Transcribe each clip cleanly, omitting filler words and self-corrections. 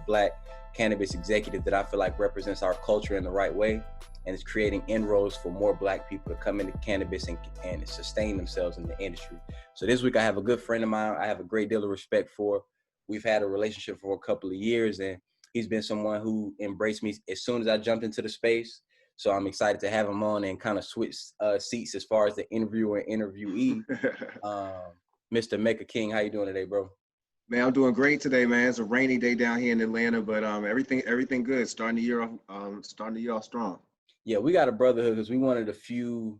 Black cannabis executive that I feel like represents our culture in the right way and is creating inroads for more Black people to come into cannabis and sustain themselves in the industry. So this week I have a good friend of mine I have a great deal of respect for. We've had a relationship for a couple of years, and he's been someone who embraced me as soon as I jumped into the space. So I'm excited to have him on and kind of switch seats as far as the interviewer and interviewee. Mr. Mehka King, how you doing today, bro? Man, I'm doing great today, man. It's a rainy day down here in Atlanta, but everything good. Starting the year off strong. Yeah, we got a brotherhood because we one of the few,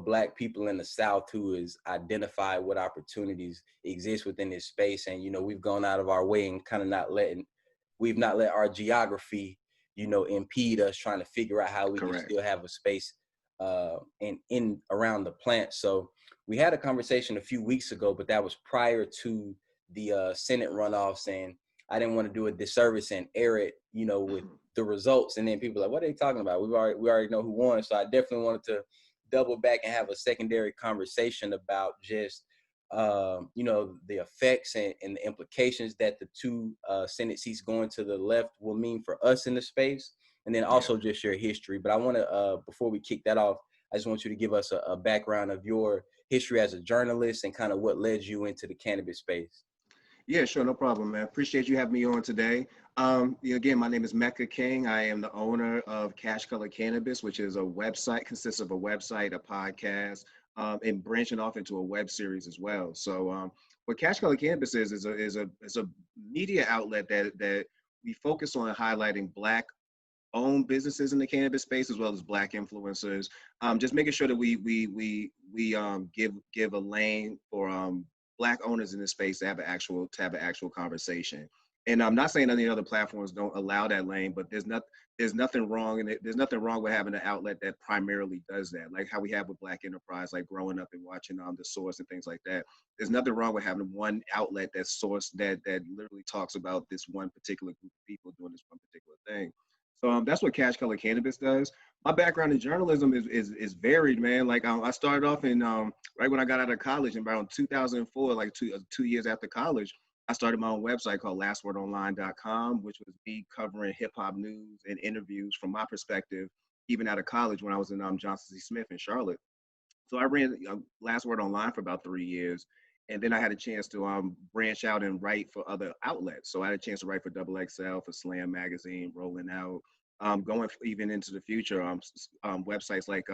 Black people in the South who has identified what opportunities exist within this space. And, we've gone out of our way and kind of we've not let our geography, impede us trying to figure out how we can Correct. still have a space in around the plant. So we had a conversation a few weeks ago, but that was prior to the Senate runoffs, and I didn't want to do a disservice and air it, with the results, and then people are like, what are they talking about? We already know who won. So I definitely wanted to double back and have a secondary conversation about just the effects and the implications that the two Senate seats going to the left will mean for us in the space, and then also just your history. But I want to before we kick that off, I just want you to give us a background of your history as a journalist and kind of what led you into the cannabis space. Yeah, sure, no problem, man. Appreciate you having me on today. Again, my name is Mehka King. I am the owner of CashColorCannabis, which is a website, consists of a website, a podcast, and branching off into a web series as well. So, what CashColorCannabis is a media outlet that we focus on highlighting Black owned businesses in the cannabis space as well as Black influencers. Just making sure that we give a lane for Black owners in this space to have an actual conversation. And I'm not saying any other platforms don't allow that lane, but there's nothing wrong in it. There's nothing wrong with having an outlet that primarily does that, like how we have with Black Enterprise, like growing up and watching The Source and things like that. There's nothing wrong with having one outlet that's sourced that literally talks about this one particular group of people doing this one particular thing. So that's what CashColorCannabis does. My background in journalism is varied, man. Like I started off in right when I got out of college in around 2004, like 2 years after college. I started my own website called lastwordonline.com, which was me covering hip hop news and interviews from my perspective, even out of college when I was in Johnson C. Smith in Charlotte. So I ran Last Word Online for about 3 years. And then I had a chance to branch out and write for other outlets. So I had a chance to write for XXL, for SLAM Magazine, Rolling Out, going even into the future. Websites like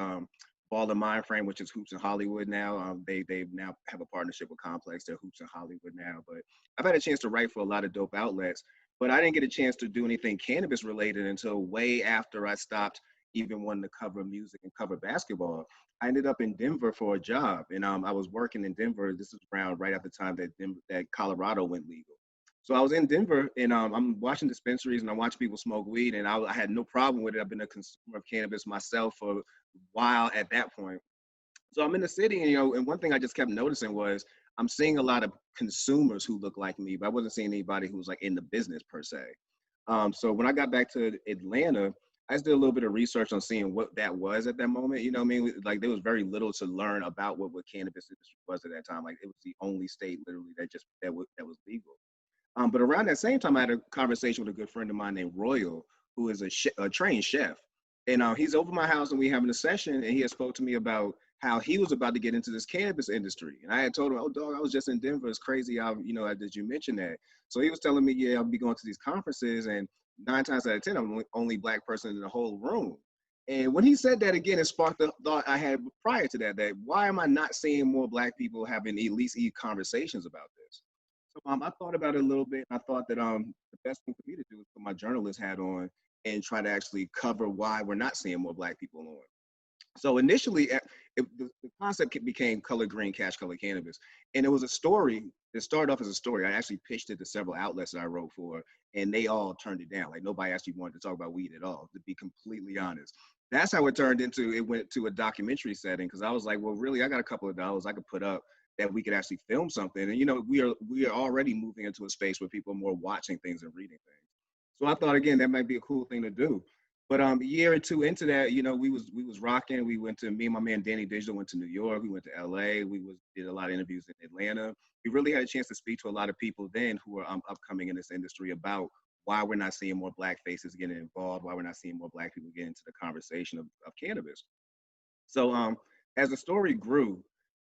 Ball and Mindframe, which is Hoops in Hollywood now. They now have a partnership with Complex. They're Hoops in Hollywood now. But I've had a chance to write for a lot of dope outlets. But I didn't get a chance to do anything cannabis related until way after I stopped even wanting to cover music and cover basketball. I ended up in Denver for a job, and I was working in Denver. This was around right at the time that Colorado went legal. So I was in Denver, and I'm watching dispensaries, and I watch people smoke weed, and I had no problem with it. I've been a consumer of cannabis myself for a while at that point. So I'm in the city, and one thing I just kept noticing was I'm seeing a lot of consumers who look like me, but I wasn't seeing anybody who was like in the business per se. So when I got back to Atlanta, I just did a little bit of research on seeing what that was at that moment. You know what I mean? Like there was very little to learn about what cannabis industry was at that time. Like it was the only state literally that was legal. But around that same time, I had a conversation with a good friend of mine named Royal, who is a trained chef. And he's over my house and we having a session, and he had spoke to me about how he was about to get into this cannabis industry. And I had told him, oh, dog, I was just in Denver. It's crazy how, did you mention that? So he was telling me, yeah, I'll be going to these conferences, and 9 times out of 10, I'm the only Black person in the whole room. And when he said that again, it sparked the thought I had prior to that why am I not seeing more Black people having at least conversations about this? So I thought about it a little bit. And I thought that the best thing for me to do is put my journalist hat on and try to actually cover why we're not seeing more Black people on. So initially, the concept became Color Green Cash Color Cannabis. And it was a story. It started off as a story. I actually pitched it to several outlets that I wrote for, and they all turned it down. Like nobody actually wanted to talk about weed at all, to be completely honest. That's how it went to a documentary setting, because I was like, well, really, I got a couple of dollars I could put up that we could actually film something. And we are already moving into a space where people are more watching things and reading things. So I thought, again, that might be a cool thing to do. But a year or two into that, we was rocking. We went to, me and my man Danny Digital went to New York. We went to LA. Did a lot of interviews in Atlanta. We really had a chance to speak to a lot of people then who were upcoming in this industry about why we're not seeing more Black faces getting involved, why we're not seeing more Black people get into the conversation of cannabis. So as the story grew,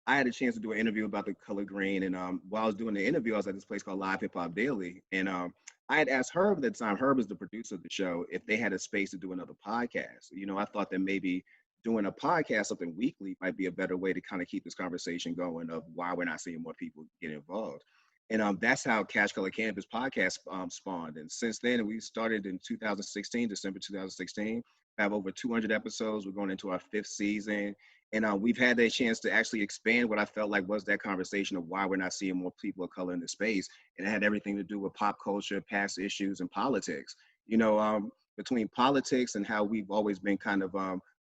I had a chance to do an interview about the color green. And while I was doing the interview, I was at this place called Live Hip Hop Daily. And I had asked Herb at the time, Herb is the producer of the show, if they had a space to do another podcast. You know, I thought that maybe doing a podcast, something weekly, might be a better way to kind of keep this conversation going of why we're not seeing more people get involved. And that's how Cash Color Cannabis podcast spawned. And since then, we started in 2016, December 2016. We have over 200 episodes. We're going into our 5th season. And we've had that chance to actually expand what I felt like was that conversation of why we're not seeing more people of color in the space. And it had everything to do with pop culture, past issues, and politics. You know, between politics and how we've always been kind of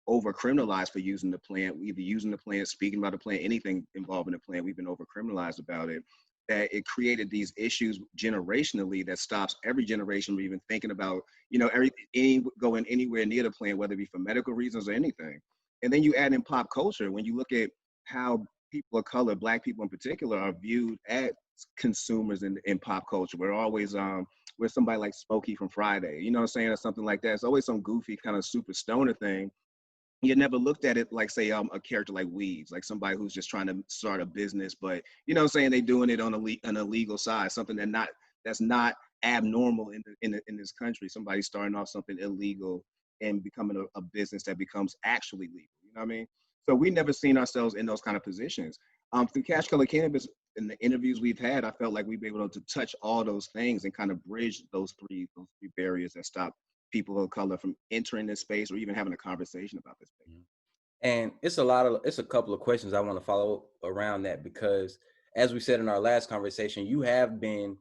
over criminalized for using the plant, either using the plant, speaking about the plant, anything involving the plant, we've been over criminalized about it. That it created these issues generationally that stops every generation from even thinking about, you know, going anywhere near the plant, whether it be for medical reasons or anything. And then you add in pop culture, when you look at how people of color, Black people in particular, are viewed as consumers in pop culture. We're always we're somebody like Smokey from Friday, you know what I'm saying, or something like that. It's always some goofy kind of super stoner thing. You never looked at it like, say, a character like Weeds, like somebody who's just trying to start a business, but you know what I'm saying, they doing it on a legal side, something that's not abnormal in this country. Somebody starting off something illegal and becoming a business that becomes actually legal. You know what I mean? So we never seen ourselves in those kind of positions. Through Cash Color Cannabis and the interviews we've had, I felt like we've been able to touch all those things and kind of bridge those three barriers that stop people of color from entering this space or even having a conversation about this space. And it's a couple of questions I want to follow around that, because as we said in our last conversation, you have been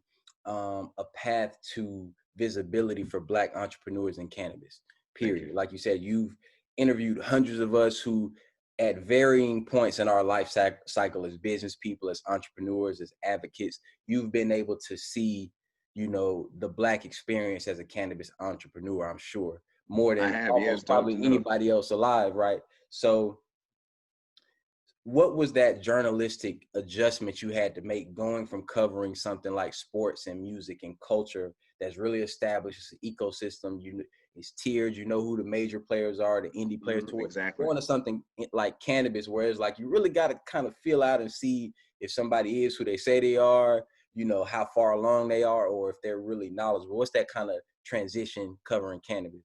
a path to visibility for Black entrepreneurs in cannabis, period. Like you said, you've interviewed hundreds of us who at varying points in our life cycle as business people, as entrepreneurs, as advocates, you've been able to see, you know, the Black experience as a cannabis entrepreneur, I'm sure, more than almost probably anybody else alive, right? So what was that journalistic adjustment you had to make going from covering something like sports and music and culture that's really established as an ecosystem? It's tiered, you know who the major players are, the indie players, exactly. Going to something like cannabis, where it's like you really got to kind of feel out and see if somebody is who they say they are, you know, how far along they are, or if they're really knowledgeable. What's that kind of transition covering cannabis?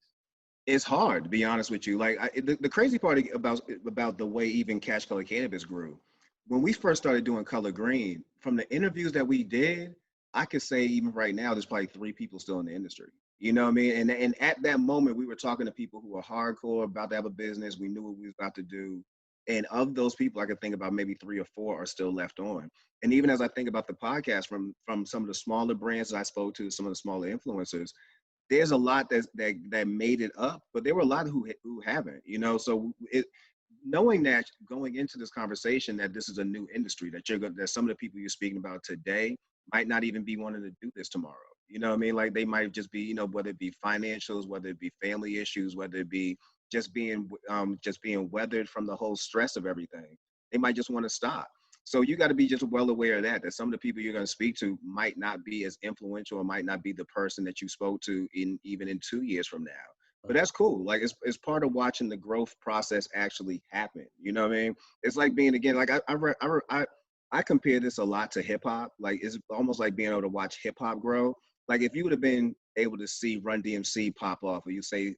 It's hard, to be honest with you. Like the crazy part about the way even Cash Color Cannabis grew, when we first started doing Color Green, from the interviews that we did, I could say even right now, there's probably 3 people still in the industry. You know what I mean? And at that moment, we were talking to people who were hardcore, about to have a business. We knew what we was about to do. And of those people, I could think about maybe 3 or 4 are still left on. And even as I think about the podcast, from some of the smaller brands that I spoke to, some of the smaller influencers, there's a lot that made it up, but there were a lot who haven't, you know. So knowing that going into this conversation that this is a new industry, that some of the people you're speaking about today might not even be wanting to do this tomorrow. You know what I mean? Like they might just be, you know, whether it be financials, whether it be family issues, whether it be just being weathered from the whole stress of everything. They might just want to stop. So you got to be just well aware of that some of the people you're going to speak to might not be as influential or might not be the person that you spoke to even in 2 years from now. But that's cool. Like it's part of watching the growth process actually happen. You know what I mean? It's like being, again, like I compare this a lot to hip hop. Like it's almost like being able to watch hip hop grow. Like if you would have been able to see Run DMC pop off, or you say,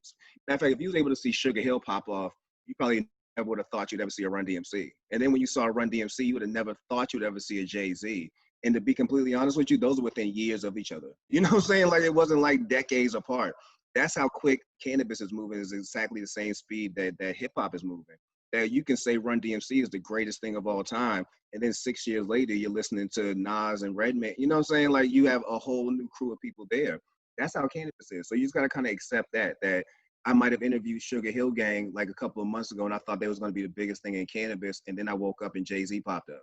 matter of fact, if you was able to see Sugar Hill pop off, you probably never would have thought you'd ever see a Run DMC. And then when you saw Run DMC, you would have never thought you'd ever see a Jay-Z. And to be completely honest with you, those are within years of each other. You know what I'm saying? Like it wasn't like decades apart. That's how quick cannabis is moving, is exactly the same speed that hip hop is moving. That you can say Run DMC is the greatest thing of all time, and then 6 years later, you're listening to Nas and Redman. You know what I'm saying? Like you have a whole new crew of people there. That's how cannabis is. So you just got to kind of accept that I might have interviewed Sugar Hill Gang like a couple of months ago, and I thought they was going to be the biggest thing in cannabis, and then I woke up and Jay-Z popped up.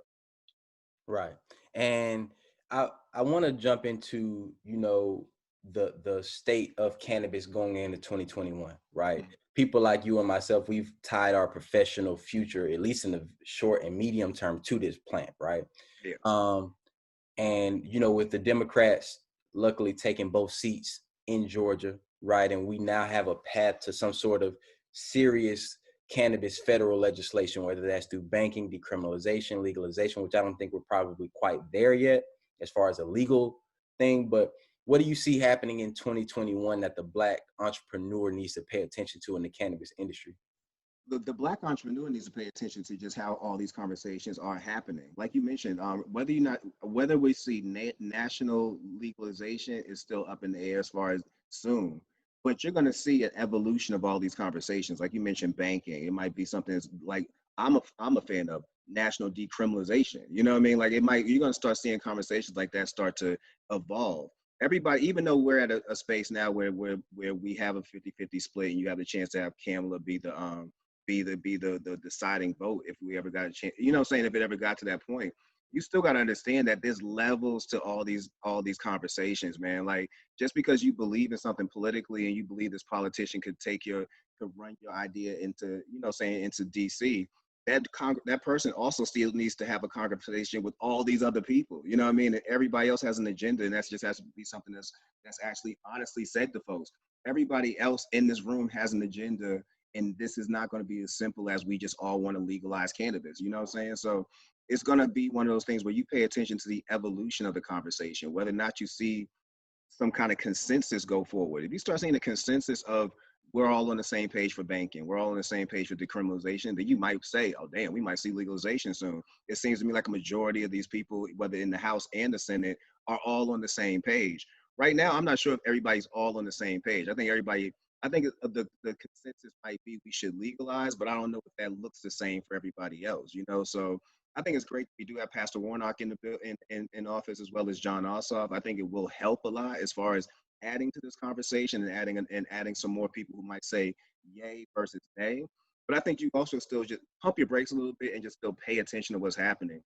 Right. And I want to jump into, you know, the state of cannabis going into 2021, right? Mm-hmm. People like you and myself, we've tied our professional future, at least in the short and medium term, to this plant, right? Yeah. And, you know, with the Democrats luckily taking both seats in Georgia, right? And we now have a path to some sort of serious cannabis federal legislation, whether that's through banking, decriminalization, legalization, which I don't think we're probably quite there yet as far as a legal thing. But what do you see happening in 2021 that the Black entrepreneur needs to pay attention to in the cannabis industry? The Black entrepreneur needs to pay attention to just how all these conversations are happening. Like you mentioned, whether we see national legalization is still up in the air as far as soon, but you're going to see an evolution of all these conversations. Like you mentioned, banking. It might be something that's like I'm a fan of national decriminalization. You know what I mean? Like you're going to start seeing conversations like that start to evolve. Everybody, even though we're at a space now where we have a 50-50 split, and you have the chance to have Kamala be the deciding vote if we ever got a chance. You know what I'm saying? If it ever got to that point, you still got to understand that there's levels to all these conversations, man. Like just because you believe in something politically and you believe this politician could run your idea into, saying into DC, that person also still needs to have a conversation with all these other people. You know what I mean? And everybody else has an agenda, and that just has to be something that's actually honestly said to folks. Everybody else in this room has an agenda, and this is not going to be as simple as we just all want to legalize cannabis. You know what I'm saying? So it's going to be one of those things where you pay attention to the evolution of the conversation, whether or not you see some kind of consensus go forward. If you start seeing a consensus of we're all on the same page for banking, we're all on the same page for decriminalization, then you might say, oh, damn, we might see legalization soon. It seems to me like a majority of these people, whether in the House and the Senate, are all on the same page. Right now, I'm not sure if everybody's all on the same page. I think the consensus might be we should legalize, but I don't know if that looks the same for everybody else, So I think it's great we do have Pastor Warnock in office, as well as John Ossoff. I think it will help a lot as far as adding to this conversation and adding some more people who might say yay versus nay. But I think you also still just pump your brakes a little bit and just still pay attention to what's happening.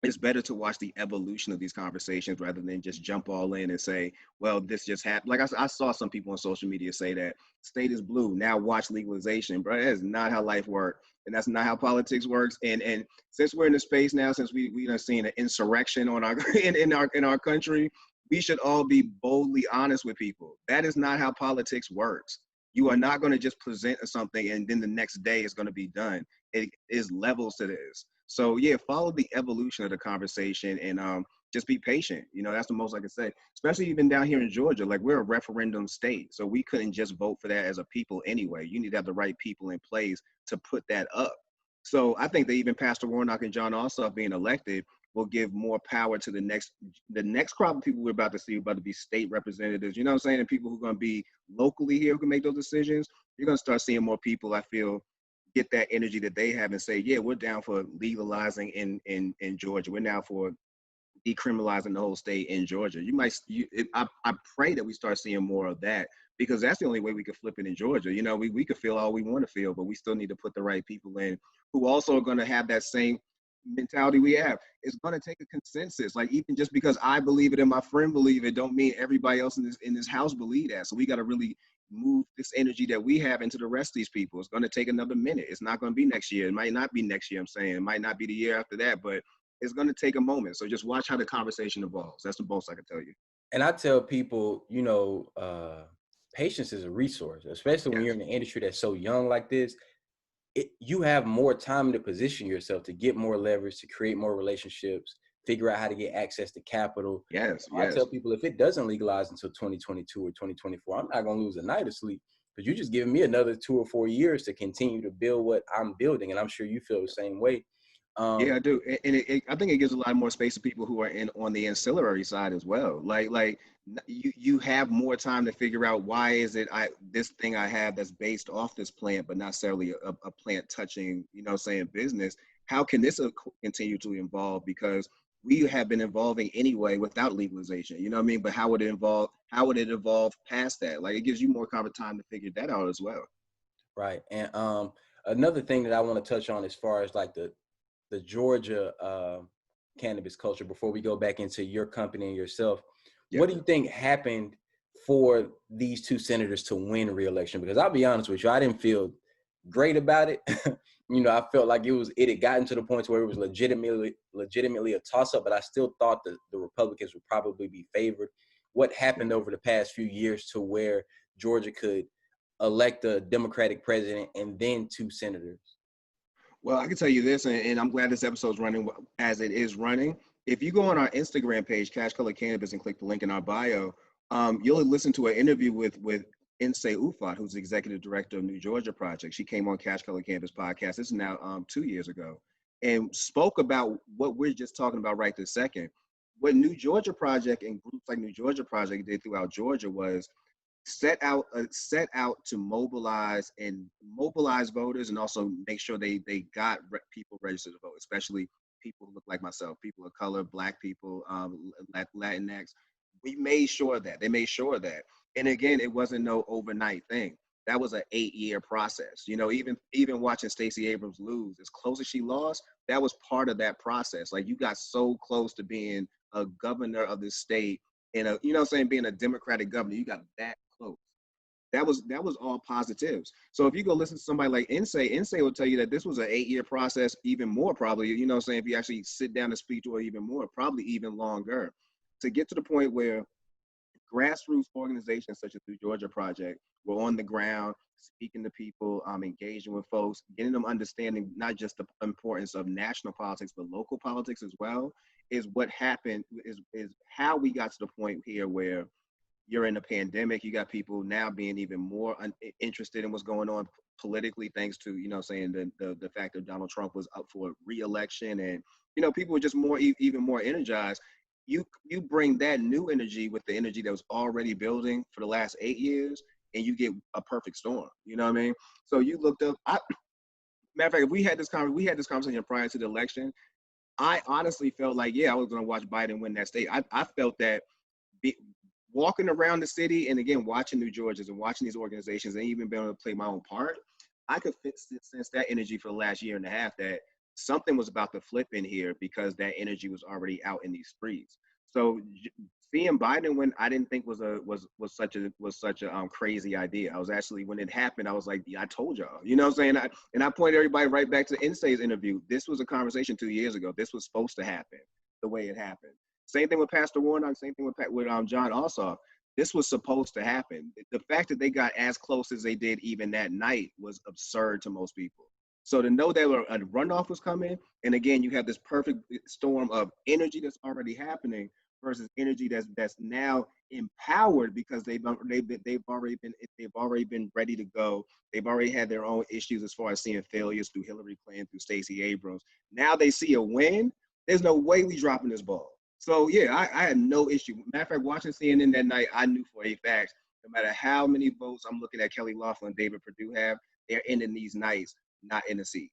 It's better to watch the evolution of these conversations rather than just jump all in and say, well, this just happened. Like I saw some people on social media say that state is blue, now watch legalization. Bro, that is not how life works. And that's not how politics works. And since we're in the space now, since we done seen an insurrection on our in our country, we should all be boldly honest with people. That is not how politics works. You are not going to just present something and then the next day it's going to be done. It is levels to this. So yeah, follow the evolution of the conversation and just be patient. That's the most I can say. Especially even down here in Georgia, like we're a referendum state, so we couldn't just vote for that as a people anyway. You need to have the right people in place to put that up. So I think that even Pastor Warnock and John Ossoff being elected will give more power to the next crop of people we're about to see, about to be state representatives. You know what I'm saying? And people who are going to be locally here who can make those decisions. You're going to start seeing more people, I feel, get that energy that they have and say, yeah, we're down for legalizing in Georgia. We're now for decriminalizing the whole state in Georgia. I pray that we start seeing more of that, because that's the only way we could flip it in Georgia. We could feel all we want to feel, but we still need to put the right people in who also are going to have that same mentality we have. It's going to take a consensus. Like, even just because I believe it and my friend believe it don't mean everybody else in this house believe that. So we got to really move this energy that we have into the rest of these people. It's going to take another minute. It's not going to be next year. It might not be next year, I'm saying. It might not be the year after that, but it's going to take a moment. So just watch how the conversation evolves. That's the most I can tell you. And I tell people, patience is a resource, especially when you're in an industry that's so young like this. You have more time to position yourself, to get more leverage, to create more relationships, figure out how to get access to capital. Yes. I tell people, if it doesn't legalize until 2022 or 2024, I'm not going to lose a night of sleep, because you're just giving me another 2 or 4 years to continue to build what I'm building. And I'm sure you feel the same way. Yeah, I do. And I think it gives a lot more space to people who are on the ancillary side as well. Like you have more time to figure out, why is it this thing I have that's based off this plant, but not necessarily a plant touching, business. How can this continue to evolve? Because we have been evolving anyway without legalization, you know what I mean? But how would it evolve past that? Like, it gives you more kind of time to figure that out as well. Right. And another thing that I want to touch on, as far as like the Georgia cannabis culture, before we go back into your company and yourself, what do you think happened for these two senators to win re-election? Because I'll be honest with you, I didn't feel great about it. I felt like it had gotten to the point where it was legitimately a toss-up, but I still thought that the Republicans would probably be favored. what happened over the past few years to where Georgia could elect a Democratic president and then 2 senators? Well, I can tell you this, and I'm glad this episode's running as it is running. If you go on our Instagram page, Cash Color Cannabis, and click the link in our bio, you'll listen to an interview with Insay Ufat, who's the executive director of New Georgia Project. She came on Cash Color Cannabis podcast. This is now 2 years ago, and spoke about what we're just talking about right this second. What New Georgia Project and groups like New Georgia Project did throughout Georgia was set out to mobilize voters, and also make sure they got people registered to vote, especially people who look like myself, people of color, Black people, Latinx. We made sure that they made sure that, and again, it wasn't no overnight thing. That was an 8-year process. You know, even watching Stacey Abrams lose, as close as she lost, that was part of that process. Like, you got so close to being a governor of the state, and being a Democratic governor, you got that close. That was all positives. So if you go listen to somebody like Insay will tell you that this was an 8-year process, even more probably, if you actually sit down and speak to her even more, probably even longer, to get to the point where grassroots organizations such as the Georgia Project were on the ground, speaking to people, engaging with folks, getting them understanding not just the importance of national politics, but local politics as well, is what happened, is how we got to the point here where you're in a pandemic. You got people now being even more interested in what's going on politically, thanks to, the fact that Donald Trump was up for re-election, and, people were just even more energized. You bring that new energy with the energy that was already building for the last 8 years, and you get a perfect storm. You know what I mean? So you looked up. Matter of fact, if we had this conversation prior to the election, I honestly felt like, I was going to watch Biden win that state. I felt that walking around the city, and again, watching New Georgians and watching these organizations, and even being able to play my own part, I could sense that energy for the last year and a half, that something was about to flip in here, because that energy was already out in these streets. So seeing Biden win, I didn't think was such a crazy idea. I was actually, when it happened, I was like, I told y'all, you know what I'm saying? I pointed everybody right back to Insay's interview. This was a conversation 2 years ago. This was supposed to happen the way it happened. Same thing with Pastor Warnock, same thing with John Ossoff. This was supposed to happen. The fact that they got as close as they did even that night was absurd to most people. So to know that a runoff was coming, and again, you have this perfect storm of energy that's already happening versus energy that's now empowered, because they've already been ready to go. They've already had their own issues as far as seeing failures through Hillary Clinton, through Stacey Abrams. Now they see a win. There's no way we dropping this ball. So I had no issue. Matter of fact, watching CNN that night, I knew for a fact, no matter how many votes I'm looking at Kelly Loeffler and David Perdue have, they're ending these nights not in the seat.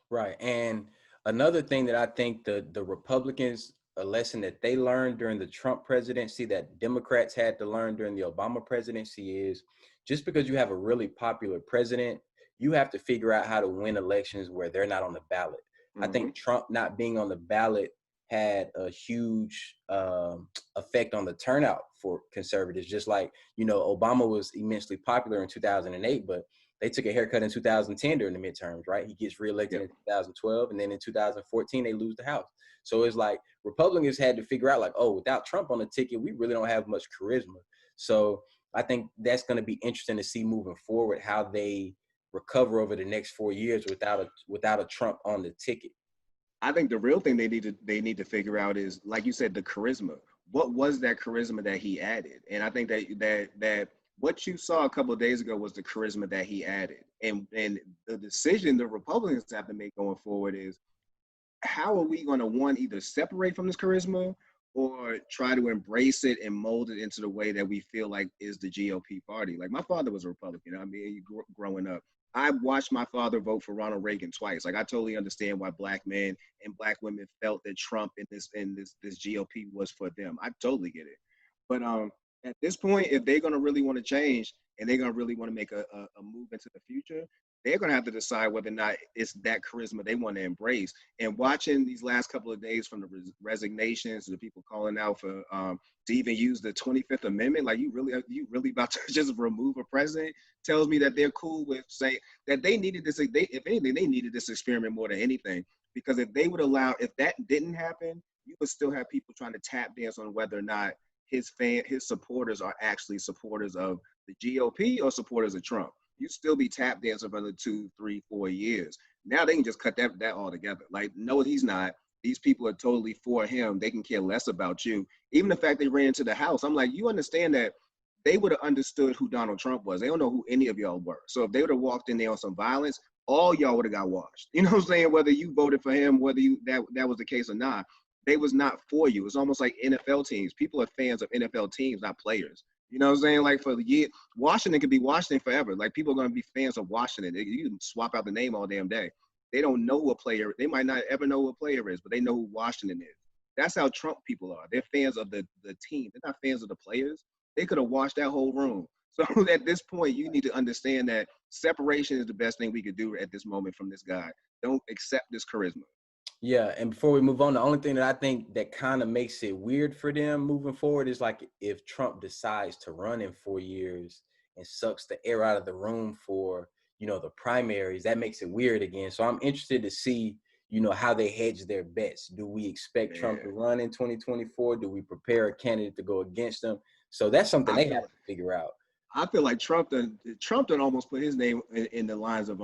Right. And another thing that I think the Republicans, a lesson that they learned during the Trump presidency that Democrats had to learn during the Obama presidency is, just because you have a really popular president, you have to figure out how to win elections where they're not on the ballot. I think Trump not being on the ballot had a huge effect on the turnout for conservatives. Just like, Obama was immensely popular in 2008, but they took a haircut in 2010 during the midterms, right? He gets reelected in 2012, and then in 2014, they lose the House. So it's like Republicans had to figure out, like, oh, without Trump on the ticket, we really don't have much charisma. So I think that's going to be interesting to see moving forward, how they recover over the next 4 years without a Trump on the ticket. I think the real thing they need to figure out is, like you said, the charisma. What was that charisma that he added? And I think that what you saw a couple of days ago was the charisma that he added. And the decision the Republicans have to make going forward is, how are we going to, either separate from this charisma, or try to embrace it and mold it into the way that we feel like is the GOP party? Like, my father was a Republican. I mean, growing up, I watched my father vote for Ronald Reagan twice. Like, I totally understand why Black men and Black women felt that Trump and this GOP was for them. I totally get it. But at this point, if they're going to really want to change, and they're going to really want to make a move into the future, they're going to have to decide whether or not it's that charisma they want to embrace. And watching these last couple of days, from the resignations to the people calling out for to even use the 25th Amendment, like, you really about to just remove a president, tells me that they're cool with saying that they needed this. If anything, they needed this experiment more than anything, because if that didn't happen, you would still have people trying to tap dance on whether or not his supporters are actually supporters of the GOP or supporters of Trump. You still be tap dancing for another 2, 3, 4 years. Now they can just cut that all together. Like, no, he's not. These people are totally for him. They can care less about you. Even the fact they ran into the house, I'm like, you understand that they would have understood who Donald Trump was. They don't know who any of y'all were. So if they would have walked in there on some violence, all y'all would have got washed. You know what I'm saying? Whether you voted for him, whether you that was the case or not, they was not for you. It's almost like NFL teams. People are fans of NFL teams, not players. You know what I'm saying? Like, for the year, Washington could be Washington forever. Like, people are going to be fans of Washington. You can swap out the name all damn day. They don't know a player. They might not ever know who a player is, but they know who Washington is. That's how Trump people are. They're fans of the team. They're not fans of the players. They could have washed that whole room. So at this point, you need to understand that separation is the best thing we could do at this moment from this guy. Don't accept this charisma. Yeah, and before we move on, the only thing that I think that kind of makes it weird for them moving forward is like if Trump decides to run in 4 years and sucks the air out of the room for, the primaries, that makes it weird again. So I'm interested to see, how they hedge their bets. Do we expect Trump to run in 2024? Do we prepare a candidate to go against him? So that's something they have to figure out. I feel like Trump done almost put his name in the lines of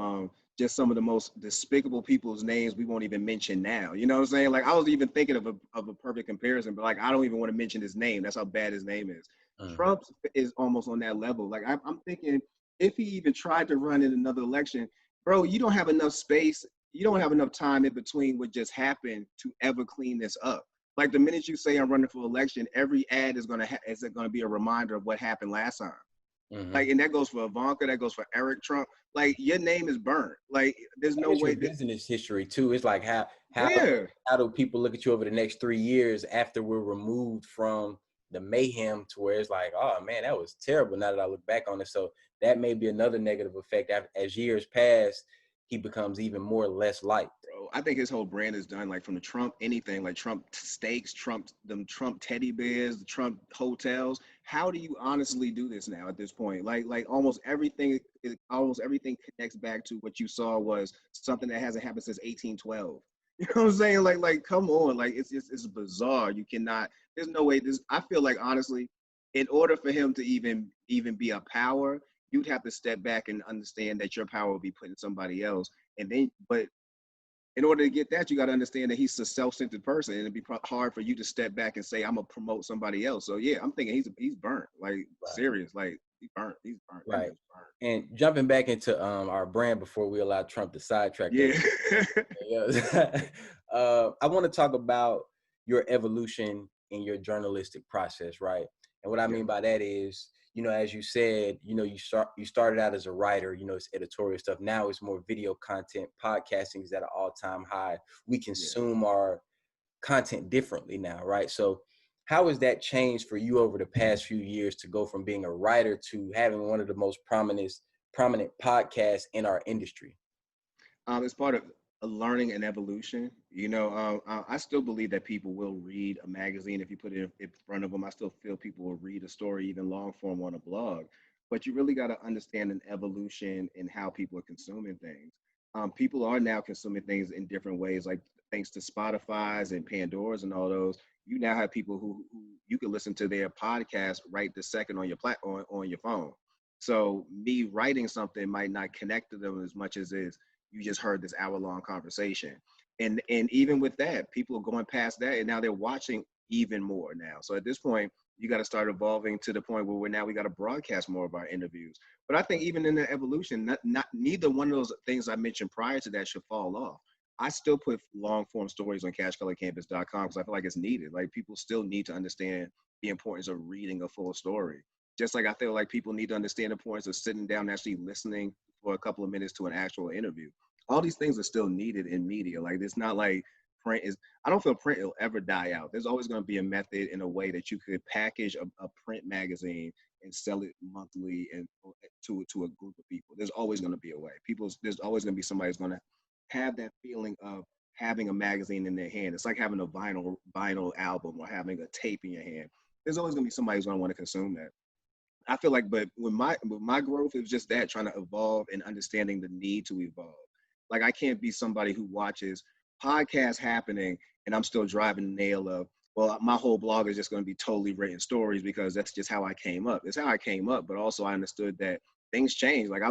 just some of the most despicable people's names we won't even mention now. You know what I'm saying? Like, I was even thinking of a perfect comparison, but like, I don't even want to mention his name. That's how bad his name is. Trump is almost on that level. Like, I'm thinking, if he even tried to run in another election, bro, you don't have enough space. You don't have enough time in between what just happened to ever clean this up. Like, the minute you say I'm running for election, every ad is gonna be a reminder of what happened last time. Like, and that goes for Ivanka, that goes for Eric Trump. Like, your name is burnt. Like, there's no way. Business history too. It's like how do people look at you over the next 3 years after we're removed from the mayhem to where it's like, oh man, that was terrible. Now that I look back on it, so that may be another negative effect. As years pass, he becomes even more less liked. Bro, I think his whole brand is done. Like, from the Trump anything, like Trump steaks, Trump teddy bears, the Trump hotels. How do you honestly do this now at this point? Like almost everything connects back to what you saw was something that hasn't happened since 1812. You know what I'm saying? Like come on, like it's bizarre. You cannot. There's no way. I feel like, honestly, in order for him to even be a power, you'd have to step back and understand that your power will be put in somebody else. And then, but in order to get that, you got to understand that he's a self-centered person, and it'd be hard for you to step back and say, I'm gonna promote somebody else. So yeah, I'm thinking he's burnt. Like, serious. Like, he's burnt. Right. And jumping back into our brand before we allow Trump to sidetrack us. I want to talk about your evolution in your journalistic process, right? And what I mean by that is, as you said, you started out as a writer, it's editorial stuff. Now it's more video content. Podcasting is at an all-time high. We consume our content differently now, right? So how has that changed for you over the past few years to go from being a writer to having one of the most prominent podcasts in our industry? It's part of a learning and evolution. I still believe that people will read a magazine if you put it in front of them. I still feel people will read a story, even long form, on a blog. But you really got to understand an evolution in how people are consuming things. People are now consuming things in different ways, like thanks to Spotify's and Pandora's and all those. You now have people who you can listen to their podcast right this second on your on your phone. So me writing something might not connect to them as much as is you just heard this hour-long conversation. And even with that, people are going past that, and now they're watching even more now. So at this point, you got to start evolving to the point where we got to broadcast more of our interviews. But I think even in the evolution, neither one of those things I mentioned prior to that should fall off. I still put long-form stories on CashColorCannabis.com because I feel like it's needed. Like, people still need to understand the importance of reading a full story. Just like I feel like people need to understand the importance of sitting down and actually listening for a couple of minutes to an actual interview. All these things are still needed in media. Like, it's not like print is, I don't feel print will ever die out. There's always going to be a method and a way that you could package a print magazine and sell it monthly and to a group of people. There's always going to be a way. There's always going to be somebody who's going to have that feeling of having a magazine in their hand. It's like having a vinyl album or having a tape in your hand. There's always going to be somebody who's going to want to consume that. I feel like, but with my growth, it was just that, trying to evolve and understanding the need to evolve. Like, I can't be somebody who watches podcasts happening and I'm still driving the nail of, well, my whole blog is just going to be totally written stories because that's just how I came up. It's how I came up, but also I understood that things change. Like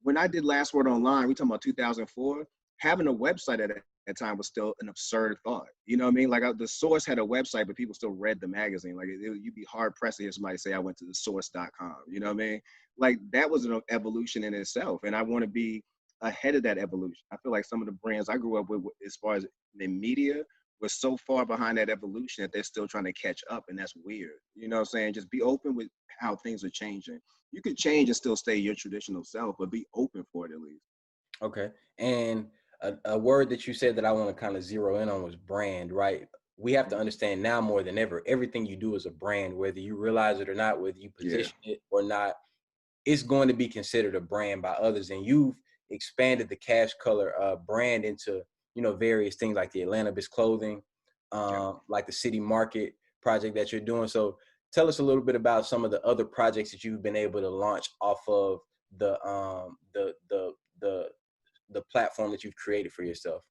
when I did Last Word Online, we talking about 2004, having a website at that time was still an absurd thought. You know what I mean? Like the Source had a website, but people still read the magazine. Like you'd be hard pressed to hear somebody say, I went to the source.com. You know what I mean? Like that was an evolution in itself. And I want to be ahead of that evolution. I feel like some of the brands I grew up with, as far as in media, we're so far behind that evolution that they're still trying to catch up, and that's weird. You know what I'm saying? Just be open with how things are changing. You could change and still stay your traditional self, but be open for it at least. Okay. And a word that you said that I want to kind of zero in on was brand, right? We have to understand now more than ever, everything you do is a brand, whether you realize it or not, whether you Yeah. position it or not, it's going to be considered a brand by others. And you've expanded the Cash Color brand into, various things like the Atlanta-based clothing, Yeah. like the City Market project that you're doing. So tell us a little bit about some of the other projects that you've been able to launch off of the platform that you've created for yourself.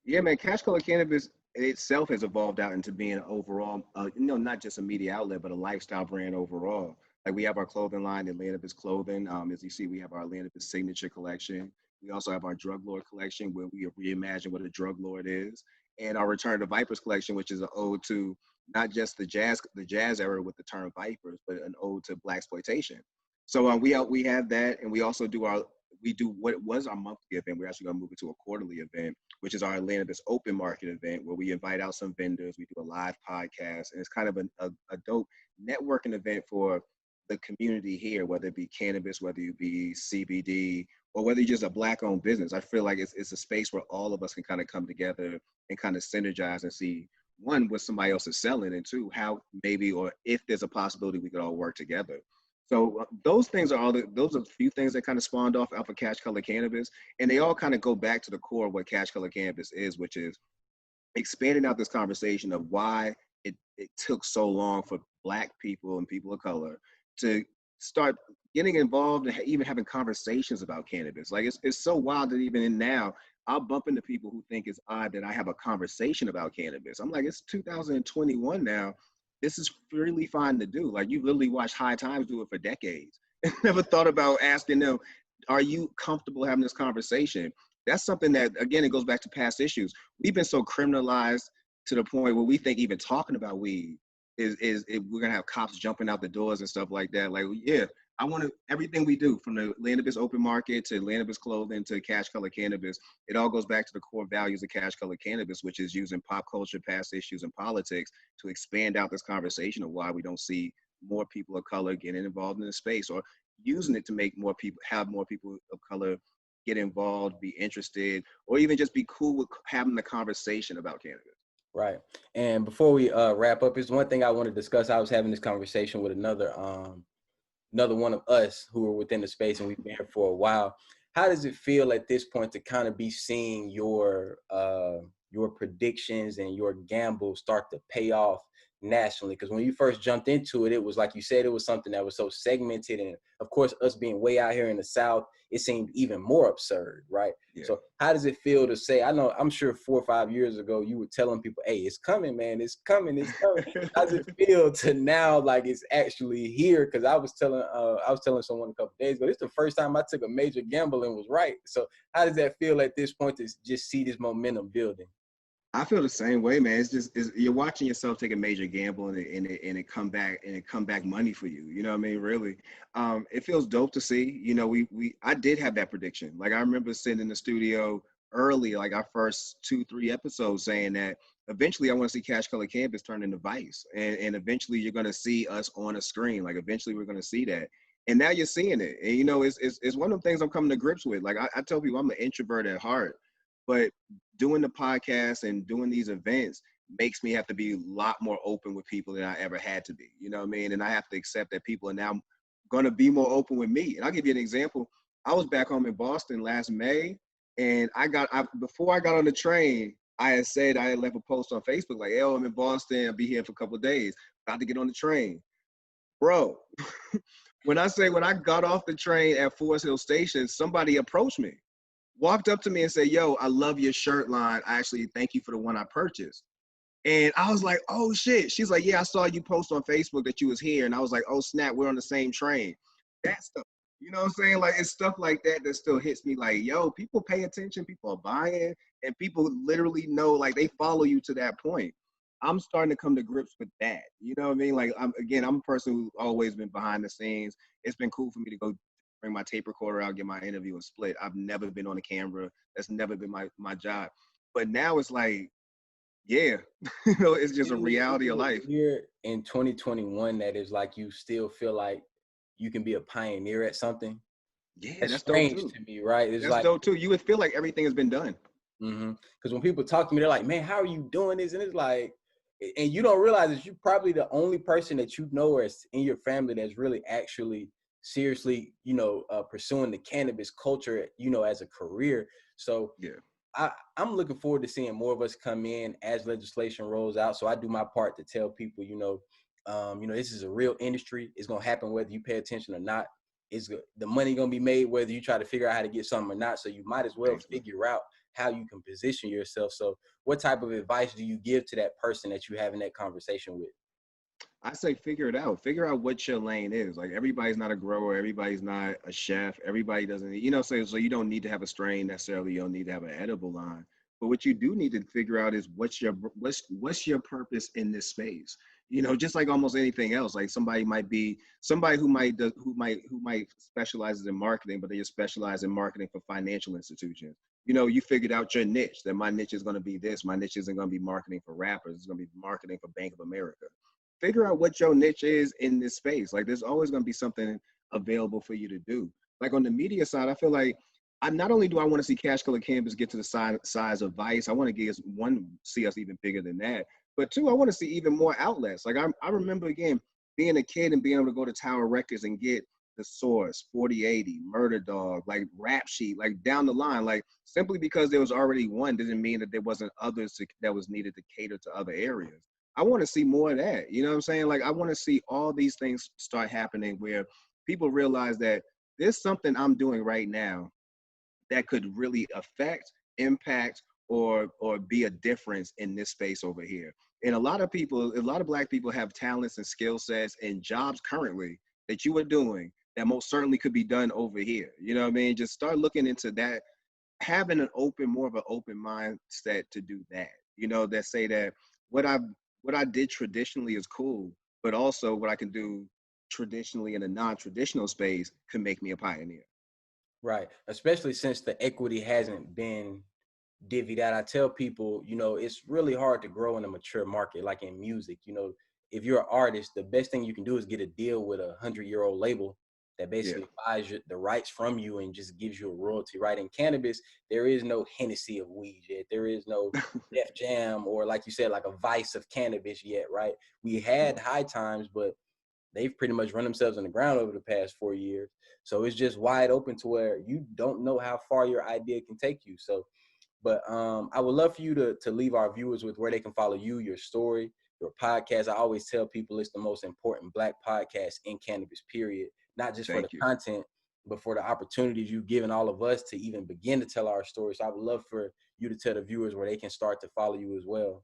Yeah, man. CashColorCannabis itself has evolved out into being an overall, not just a media outlet, but a lifestyle brand overall. Like we have our clothing line, Atlanta-based clothing. As you see, we have our Atlanta-based signature collection. We also have our drug lord collection, where we reimagine what a drug lord is, and our Return to Vipers collection, which is an ode to not just the jazz era with the term Vipers, but an ode to black exploitation. So we have that, and we do what was our monthly event. We're actually going to move it to a quarterly event, which is our Atlanta-based open market event, where we invite out some vendors. We do a live podcast, and it's kind of a dope networking event for the community here, whether it be cannabis, whether it be CBD, or whether you're just a black-owned business. I feel like it's a space where all of us can kind of come together and kind of synergize and see, one, what somebody else is selling, and two, how maybe or if there's a possibility we could all work together. So those things are those are a few things that kind of spawned off of CashColorCannabis, and they all kind of go back to the core of what CashColorCannabis is, which is expanding out this conversation of why it took so long for Black people and people of color to start getting involved and even having conversations about cannabis. Like it's so wild that even in now, I'll bump into people who think it's odd that I have a conversation about cannabis. I'm like, it's 2021 now. This is really fine to do. Like you've literally watched High Times do it for decades. Never thought about asking them, are you comfortable having this conversation? That's something that, again, it goes back to past issues. We've been so criminalized to the point where we think even talking about weed is we're gonna have cops jumping out the doors and stuff like that. Like, yeah, I want to everything we do, from the Atlanta-based open market to Atlanta-based clothing to CashColorCannabis, it all goes back to the core values of CashColorCannabis, which is using pop culture, past issues, and politics to expand out this conversation of why we don't see more people of color getting involved in the space, or using it to make more people of color get involved, be interested, or even just be cool with having the conversation about cannabis. Right. And before we wrap up, there's one thing I want to discuss. I was having this conversation with another one of us who were within the space, and we've been here for a while. How does it feel at this point to kind of be seeing your predictions and your gamble start to pay off nationally? Because when you first jumped into it, it was like you said, it was something that was so segmented, and of course, us being way out here in the South, it seemed even more absurd, right? Yeah. So how does it feel to say, I'm sure 4 or 5 years ago, you were telling people, hey, it's coming, man, it's coming, it's coming. How does it feel to now, like it's actually here? Because I was telling someone a couple days ago, this is the first time I took a major gamble and was right. So how does that feel at this point to just see this momentum building? I feel the same way, man. You're watching yourself take a major gamble and it come back money for you. You know what I mean? Really, it feels dope to see. You know, I did have that prediction. Like I remember sitting in the studio early, like our first 2-3 episodes, saying that eventually I want to see CashColorCannabis turn into Vice, and eventually you're gonna see us on a screen. Like eventually we're gonna see that. And now you're seeing it. And you know, it's one of the things I'm coming to grips with. Like I tell people I'm an introvert at heart, but doing the podcast and doing these events makes me have to be a lot more open with people than I ever had to be. You know what I mean? And I have to accept that people are now going to be more open with me. And I'll give you an example. I was back home in Boston last May, and before I got on the train, I had left a post on Facebook like, "Yo, I'm in Boston. I'll be here for a couple of days. About to get on the train." Bro, when I got off the train at Forest Hill Station, somebody approached me, walked up to me and said, "Yo, I love your shirt line. I actually thank you for the one I purchased." And I was like, oh shit. She's like, yeah, I saw you post on Facebook that you was here. And I was like, oh snap, we're on the same train. That stuff, you know what I'm saying? Like, it's stuff like that that still hits me like, yo, people pay attention, people are buying, and people literally know, like, they follow you to that point. I'm starting to come to grips with that. You know what I mean? Like, I'm a person who's always been behind the scenes. It's been cool for me to go bring my tape recorder out, get my interview and split. I've never been on a camera. That's never been my job. But now it's like, yeah, you know, it's just a reality of life. Here in 2021, that is like you still feel like you can be a pioneer at something. Yeah, That's that's dope strange too. to me, right? It's That's like, dope too. You would feel like everything has been done. because when people talk to me, they're like, "Man, how are you doing this?" And it's like, and you don't realize that you're probably the only person that you know or is in your family that's really actually seriously, pursuing the cannabis culture, as a career. So Yeah, I'm looking forward to seeing more of us come in as legislation rolls out. So I do my part to tell people, this is a real industry. It's gonna happen whether you pay attention or not. The money gonna be made whether you try to figure out how to get something or not. So you might as well basically. figure out how you can position yourself. So what type of advice do you give to that person that you having that conversation with? I say figure it out. Figure out what your lane is. Like, everybody's not a grower, everybody's not a chef, everybody doesn't, so you don't need to have a strain necessarily. You don't need to have an edible line. But what you do need to figure out is what's your purpose in this space. Just like almost anything else. Like, somebody who might specializes in marketing, but they just specialize in marketing for financial institutions. You figured out your niche, that my niche is going to be this. My niche isn't going to be marketing for rappers. It's going to be marketing for Bank of America. Figure out what your niche is in this space. Like, there's always going to be something available for you to do. Like, on the media side, I feel like I not only do I want to see Cash Color Campus get to the size of Vice, I want to get see us even bigger than that. But two, I want to see even more outlets. Like, I remember, again, being a kid and being able to go to Tower Records and get The Source, 4080, Murder Dog, like Rap Sheet, like down the line. Like, simply because there was already one doesn't mean that there wasn't others that was needed to cater to other areas. I want to see more of that. You know what I'm saying? Like, I want to see all these things start happening where people realize that there's something I'm doing right now that could really affect, impact, or be a difference in this space over here. And a lot of Black people have talents and skill sets and jobs currently that you are doing that most certainly could be done over here. You know what I mean? Just start looking into that, having more of an open mindset to do that. That say that what I what I did traditionally is cool, but also what I can do traditionally in a non-traditional space can make me a pioneer. Right. Especially since the equity hasn't been divvied out. I tell people, it's really hard to grow in a mature market, like in music. If you're an artist, the best thing you can do is get a deal with a 100-year-old label that Yeah. basically buys the rights from you and just gives you a royalty. Right. In cannabis, there is no Hennessy of weed yet. There is no Def Jam, or, like you said, like a Vice of cannabis yet. Right. We had high times, but they've pretty much run themselves in the ground over the past 4 years. So it's just wide open to where you don't know how far your idea can take you. So, but I would love for you to leave our viewers with where they can follow you, your story, your podcast. I always tell people it's the most important Black podcast in cannabis, period. Not just for the Thank you. content, but for the opportunities you've given all of us to even begin to tell our story. So I would love for you to tell the viewers where they can start to follow you as well.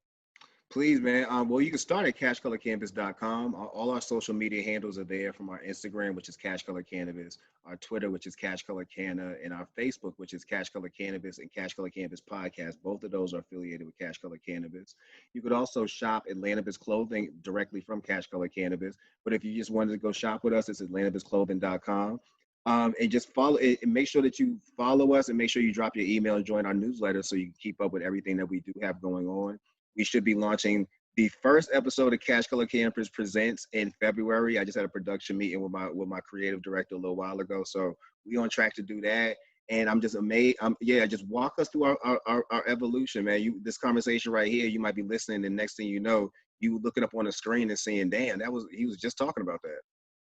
Please, man. Well, you can start at cashcolorcampus.com. All our social media handles are there, from our Instagram, which is CashColorCannabis, our Twitter, which is CashColorCanna, and our Facebook, which is CashColorCannabis and CashColorCannabis Podcast. Both of those are affiliated with CashColorCannabis. You could also shop Atlantis clothing directly from CashColorCannabis. But if you just wanted to go shop with us, it's atlantisclothing.com. And just follow it, and make sure that you follow us, and make sure you drop your email and join our newsletter so you can keep up with everything that we do have going on. We should be launching the first episode of Cash Color Campus Presents in February. I just had a production meeting with my creative director a little while ago, so we on track to do that. And I'm just amazed. Just walk us through our evolution, man. This conversation right here, you might be listening, and next thing you know, you looking up on the screen and saying, "Damn, he was just talking about that."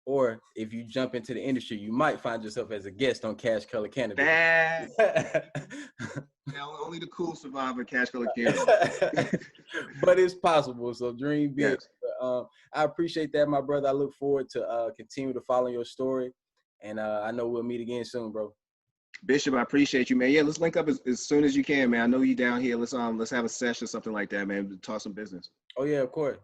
Or if you jump into the industry, you might find yourself as a guest on Cash Color Cannabis. That now only the cool survive at Cash Color Cannabis. But it's possible. So dream big. Yes. I appreciate that, my brother. I look forward to continue to follow your story. And I know we'll meet again soon, bro. Bishop, I appreciate you, man. Yeah, let's link up as soon as you can, man. I know you down here. Let's have a session, something like that, man. Talk some business. Oh yeah, of course.